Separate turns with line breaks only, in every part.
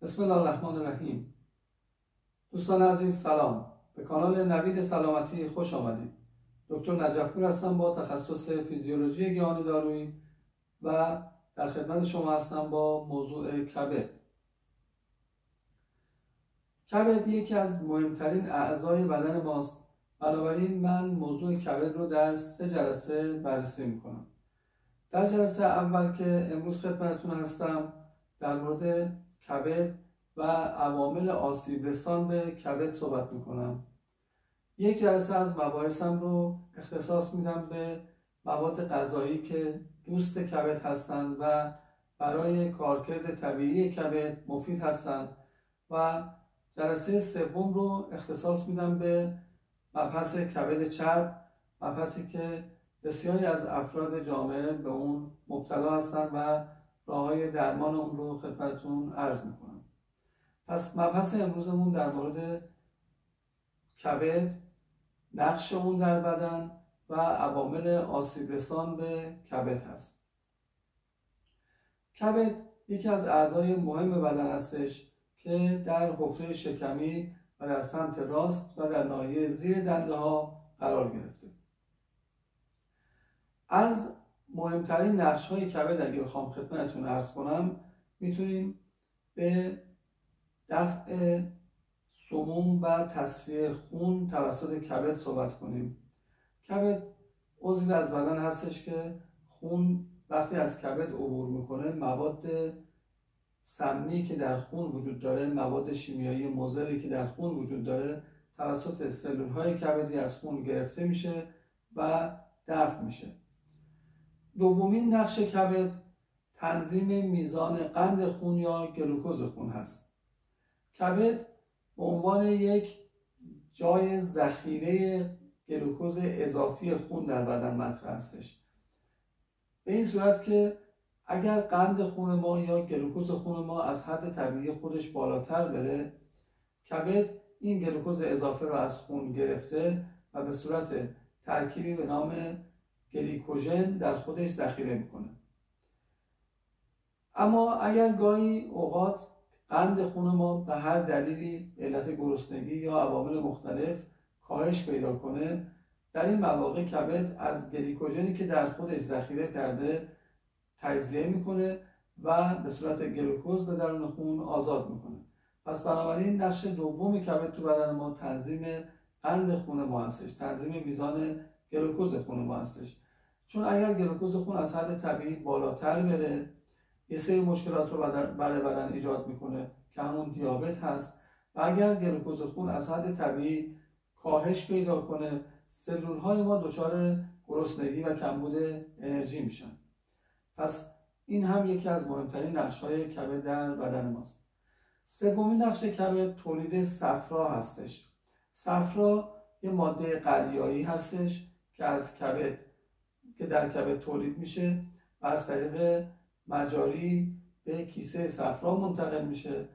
بسم الله الرحمن الرحیم. دوستان عزیز سلام، به کانال نوید سلامتی خوش آمدید. دکتر نجفپور هستم با تخصص فیزیولوژی گیاهان دارویی و در خدمت شما هستم با موضوع کبد. کبد یکی از مهمترین اعضای بدن ماست، بنابراین من موضوع کبد رو در 3 جلسه بررسی میکنم. در جلسه اول که امروز خدمتتون هستم در مورد کبد و عوامل آسیب رسان به کبد صحبت میکنم. یک جلسه از مباحثم رو اختصاص میدم به مواد غذایی که دوست کبد هستند و برای کارکرد طبیعی کبد مفید هستند و جلسه سوم رو اختصاص میدم به مبحث کبد چرب، مبحثی که بسیاری از افراد جامعه به اون مبتلا هستند و راه‌های درمان اون رو خدمتتون عرض میکنم. پس مبحث امروزمون در مورد کبد، نقش اون در بدن و عوامل آسیب رسان به کبد هست. کبد یکی از اعضای مهم بدن هستش که در حفره شکمی و در سمت راست و در ناحیه زیر دنده ها قرار گرفته. از مهمترین نقش های کبد اگه بخوام خدمتتون عرض کنم، میتونیم به دفع سموم و تصفیه خون توسط کبد صحبت کنیم. کبد عضوی از بدن هستش که خون وقتی از کبد عبور میکنه مواد سمی که در خون وجود داره، مواد شیمیایی مضری که در خون وجود داره توسط سلول های کبدی از خون گرفته میشه و دفع میشه. دومین نقش کبد تنظیم میزان قند خون یا گلوکوز خون هست. کبد به عنوان یک جای ذخیره گلوکوز اضافی خون در بدن مطرح هستش، به این صورت که اگر قند خون ما یا گلوکوز خون ما از حد طبیعی خودش بالاتر بره، کبد این گلوکوز اضافه رو از خون گرفته و به صورت ترکیبی به نام گلیکوژن در خودش ذخیره میکنه. اما اگر گاهی اوقات قند خون ما به هر دلیلی، علت گرسنگی یا عوامل مختلف کاهش پیدا کنه، در این مواقع کبد از گلیکوژنی که در خودش ذخیره کرده تجزیه میکنه و به صورت گلوکوز به درون خون آزاد میکنه. پس بنابراین نقش دوم کبد تو بدن ما تنظیم قند خون ما هستش، تنظیم میزان گلوکوز خون ما هستش. چون اگر گلوکوز خون از حد طبیعی بالاتر بره، یه سری مشکلات رو برای بدن ایجاد میکنه که همون دیابت هست، و اگر گلوکوز خون از حد طبیعی کاهش پیدا کنه، سلول های ما دچار گرسنگی و کمبود انرژی میشن. پس این هم یکی از مهمترین نقش های کبد در بدن ماست. سومین نقش کبد تولید صفرا هستش. صفرا یه ماده قلیایی هستش که از کبد که در کبد تولید میشه و از طریق مجاری به کیسه صفرا منتقل میشه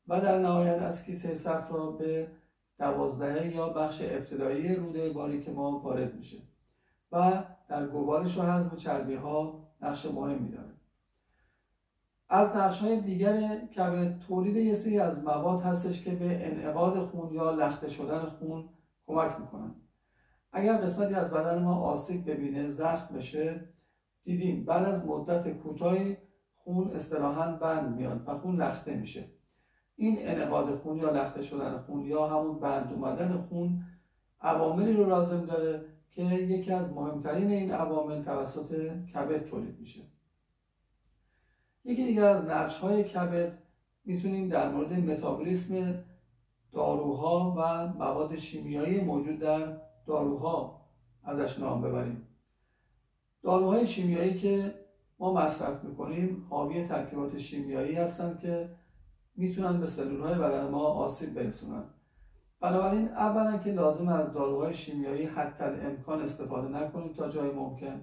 و در نهایت از کیسه صفرا به 12 یا بخش ابتدایی روده باریک ما وارد میشه و در گوارش و هضم چربی ها نقش مهمی داره. از نقش‌های دیگر کبد تولید یه سری از مواد هستش که به انعقاد خون یا لخته شدن خون کمک میکنن. اگر قسمتی از بدن ما آسیب ببینه، زخم بشه، دیدیم بعد از مدت کوتاهی خون اصطلاحاً بند میاد و خون لخته میشه. این انعقاد خون یا لخته شدن خون یا همون بند اومدن خون عواملی رو لازم داره که یکی از مهمترین این عوامل توسط کبد تولید میشه. یکی دیگر از نقش‌های کبد میتونیم در مورد متابولیسم داروها و مواد شیمیایی موجود در داروها ازش نام ببریم. داروهای شیمیایی که ما مصرف میکنیم حاوی ترکیبات شیمیایی هستند که میتونن به سلول‌های بدن ما آسیب برسونن. بنابراین اولا که لازم از داروهای شیمیایی حتی الامکان استفاده نکنیم تا جای ممکن.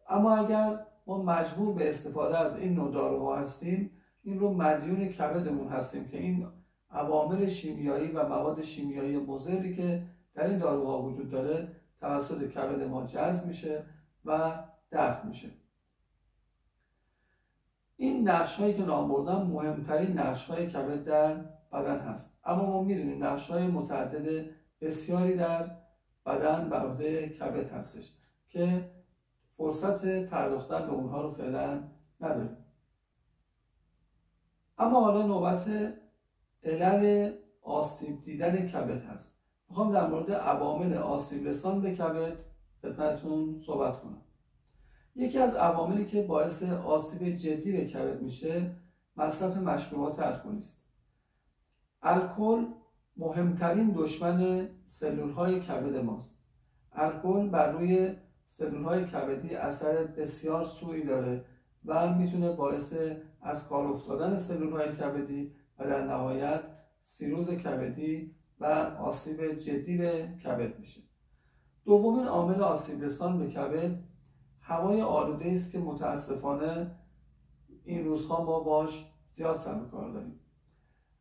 اما اگر ما مجبور به استفاده از این نوع داروها هستیم، این رو مدیون کبدمون هستیم که این عوامل شیمیایی و مواد شیمیایی مضری که در این داروها وجود داره توسط کبد ما جذب میشه و دفع میشه. این نقش‌هایی که نام بردم مهمترین نقش‌های کبد در بدن هست، اما ما می‌دونیم نقش‌های متعدد بسیاری در بدن بر عهده کبد هستش که فرصت پرداختن به اونها رو فعلا نداریم. اما حالا نوبت علل آسیب دیدن کبد هست. میخوام در مورد عوامل آسیب رسان به کبد خدمتتون صحبت کنم. یکی از عواملی که باعث آسیب جدی به کبد میشه مصرف مشروبات الکلی است. الکل مهمترین دشمن سلول‌های کبد ماست. الکل بر روی سلول‌های کبدی اثر بسیار سوئی داره و میتونه باعث از کار افتادن سلول‌های کبدی و در نهایت سیروز کبدی و آسیب جدی به کبد میشه. دومین عامل آسیب رسان به کبد هوای آلوده است که متاسفانه این روزها ما باش زیاد سر و کار داریم.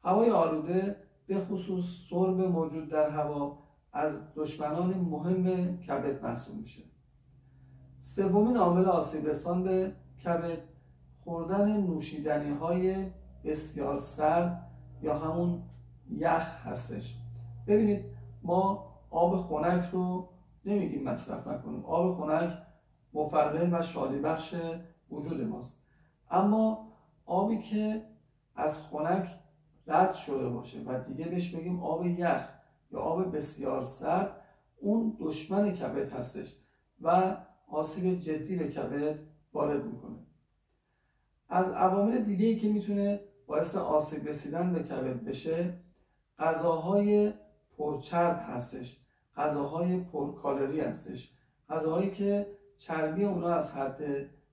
هوای آلوده به خصوص سرب موجود در هوا از دشمنان مهم کبد محسوب میشه. سومین عامل آسیب رسان به کبد خوردن نوشیدنی‌های بسیار سرد یا همون یخ هستش. ببینید ما آب خنک رو نمیگیم مصرف نکنیم. آب خنک مفرح و شادی بخش وجود ماست، اما آبی که از خنک رد شده باشه و دیگه بهش بگیم آب یخ یا آب بسیار سرد، اون دشمن کبد هستش و آسیب جدی به کبد وارد میکنه. از عوامل دیگه‌ای که میتونه باعث آسیب رسیدن به کبد بشه غذاهای پرچرب هستش، غذاهای پرکالری هستش، غذاهایی که چربی اونا از حد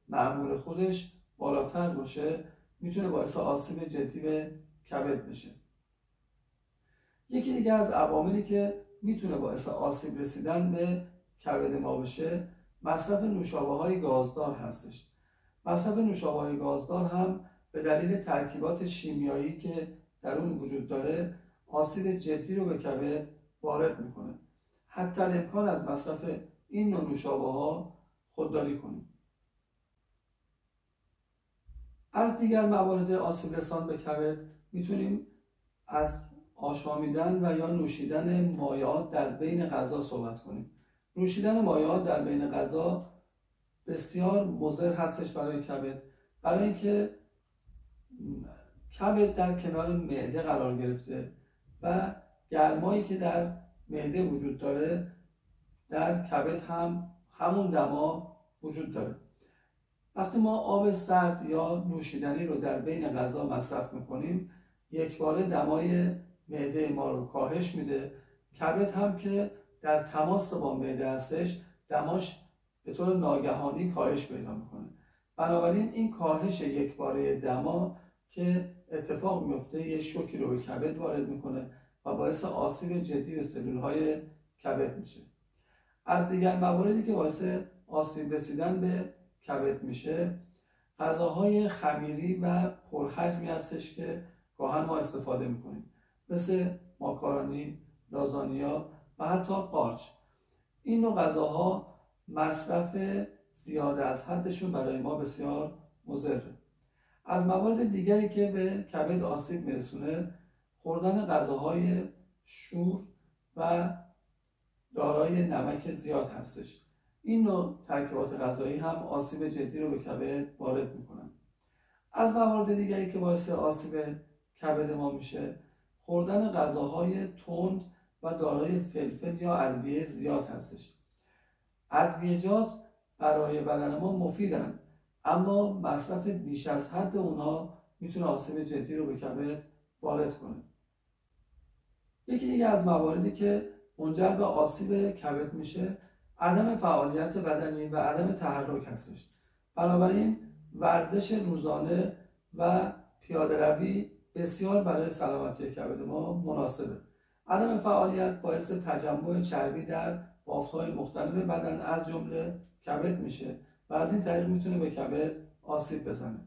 معمول خودش بالاتر باشه میتونه باعث آسیب جدی به کبد بشه. یکی دیگه از عواملی که میتونه باعث آسیب رسیدن به کبد ما بشه مصرف نوشابه‌های گازدار هستش. مصرف نوشابه‌های گازدار هم به دلیل ترکیبات شیمیایی که در اون وجود داره آسیب جدی رو به کبد وارد میکنه. حتی امکان از مصرف این نوع نوشابه‌ها خودداری کنیم. از دیگر موارد آسیب رسان به کبد میتونیم از آشامیدن و یا نوشیدن مایعات در بین غذا صحبت کنیم. نوشیدن مایعات در بین غذا بسیار مضر هستش برای کبد، برای اینکه کبد در کنار معده قرار گرفته و گرمایی که در معده وجود داره در کبد هم همون دما وجود داره. وقتی ما آب سرد یا نوشیدنی رو در بین غذا مصرف میکنیم یکباره دمای معده ما رو کاهش میده. کبد هم که در تماس با معده هستش دماش به طور ناگهانی کاهش پیدا میکنه. بنابراین این کاهش یکباره دما که اتفاق میفته یه شوکی رو به کبد وارد میکنه و باعث آسیب جدی به سلول‌های کبد میشه. از دیگر مواردی که باعث آسیب رسیدن به کبد میشه غذاهای خمیری و پرحجمی هستش که گاهن ما استفاده میکنیم، مثل ماکارونی، لازانیا و حتی قارچ. این نوع غذاها مصرف زیاده از حدشون برای ما بسیار مضره. از موارد دیگری که به کبد آسیب میرسونه خوردن غذاهای شور و دارای نمک زیاد هستش. این نوع ترکیبات غذایی هم آسیب جدی رو به کبد وارد میکنن. از موارد دیگری که باعث آسیب کبد ما میشه خوردن غذاهای تند و دارای فلفل یا ادویه زیاد هستش. ادویه‌جات برای بدن ما مفیدن، اما مصرف بیش از حد اونها میتونه آسیب جدی رو به کبد وارد کنه. یکی دیگه از مواردی که منجر به آسیب کبد میشه عدم فعالیت بدنی و عدم تحرک هستش. بنابراین ورزش روزانه و پیاده‌روی بسیار برای سلامتی کبد ما مناسبه. عدم فعالیت باعث تجمع چربی در بافت‌های مختلف بدن از جمله کبد میشه و از این طریق میتونه به کبد آسیب بزنه.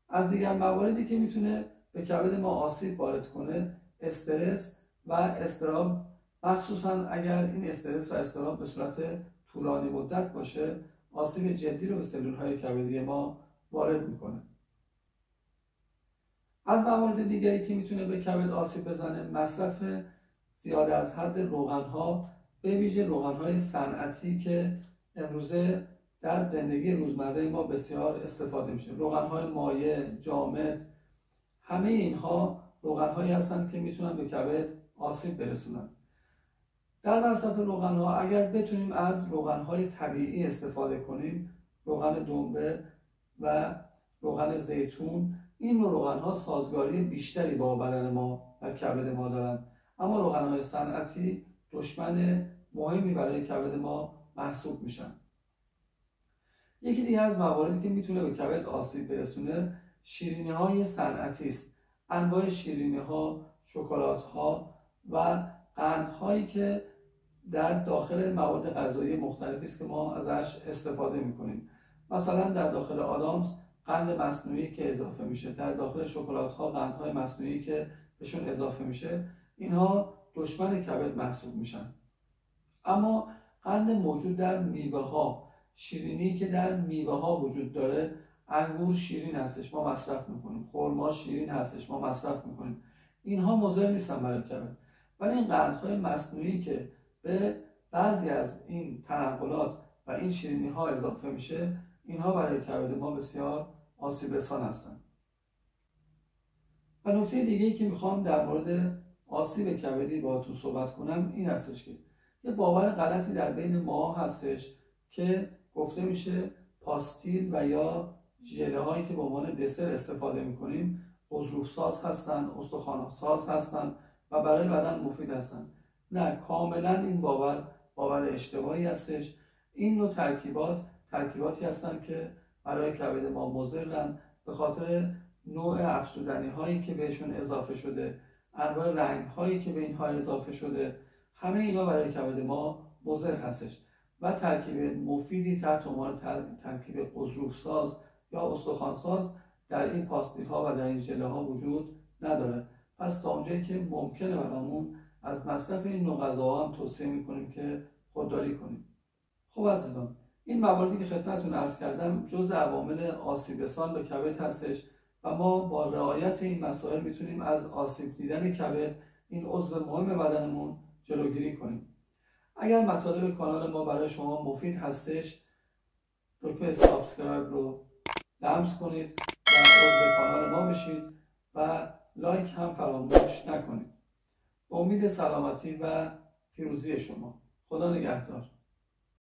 از دیگر مواردی که میتونه به کبد ما آسیب وارد کنه استرس و اضطراب، مخصوصا اگر این استرس و اضطراب به صورت طولانی مدت باشه آسیب جدی رو به سلول‌های کبدی ما وارد میکنه. از موارد دیگری که میتونه به کبد آسیب بزنه مصرف زیاد از حد روغن‌ها، به ویژه روغن‌های صنعتی که امروزه در زندگی روزمره ما بسیار استفاده میشه. روغن‌های مایع، جامد، همه اینها روغن‌هایی هستند که میتونن به کبد آسیب برسونن. در مصرف روغن‌ها اگر بتونیم از روغن‌های طبیعی استفاده کنیم، روغن دنبه و روغن زیتون، این روغن‌ها سازگاری بیشتری با بدن ما و کبد ما دارند. اما روغن‌های صنعتی دشمن مهمی برای کبد ما محسوب میشن. یکی دیگه از مواردی که میتونه به کبد آسیب برسونه شیرینی‌های صنعتی است. انواع شیرینی‌ها، شکلات‌ها و قندهایی که در داخل مواد غذایی مختلفی است که ما ازش استفاده می‌کنیم. مثلا در داخل آدامس قند مصنوعی که اضافه میشه، در داخل شکلات‌ها قندهای مصنوعی که بهشون اضافه میشه، اینها دشمن کبد محسوب میشن. اما قند موجود در میوه‌ها، شیرینی که در میوه‌ها وجود داره، انگور شیرین هستش ما مصرف میکنیم، خرما شیرین هستش ما مصرف میکنیم، اینها مضر نیستن برای کبد. ولی این قندهای مصنوعی که به بعضی از این تنقلات و این شیرینی ها اضافه میشه، اینها برای کبد ما بسیار آسیب رسان هستند. و نکته دیگه‌ای که میخوام در مورد آسیب کبدی باهاتون صحبت کنم این هستش که یه باور غلطی در بین ما هستش که گفته میشه پاستیل و یا ژله هایی که به عنوان دسر استفاده میکنیم غضروف ساز هستن، استخوان ساز هستن و برای بدن مفید هستن. نه، کاملا این باور اشتباهی هستش. این نوع ترکیباتی هستن که برای کبد ما مضرن به خاطر نوع افزودنی هایی که بهشون اضافه شده، انواع رنگ هایی که به اینها اضافه شده، همه اینا برای کبد ما مضر هستش و ترکیب مفیدی تحت عنوان ترکیب غضروف ساز یا استخوان ساز در این پاستیل ها و در این ژله ها وجود نداره. پس تا اونجایی که ممکنه برامون از مصرف این نوع غذاها هم توصیه میکنیم که خودداری کنیم. خب عزیزان، این مواردی که خدمتتون عرض کردم جزء عوامل آسیب رسان به کبد هستش و ما با رعایت این مسائل میتونیم از آسیب دیدن کبد، این عضو مهم بدنمون، جلوگیری کنیم. اگر مطالب کانال ما برای شما مفید هستش، دکمه سابسکرایب رو لمس کنید و عضو کانال ما بشید و لایک هم فراموش نکنید. امید سلامتی و پیروزی شما. خدا نگهدار.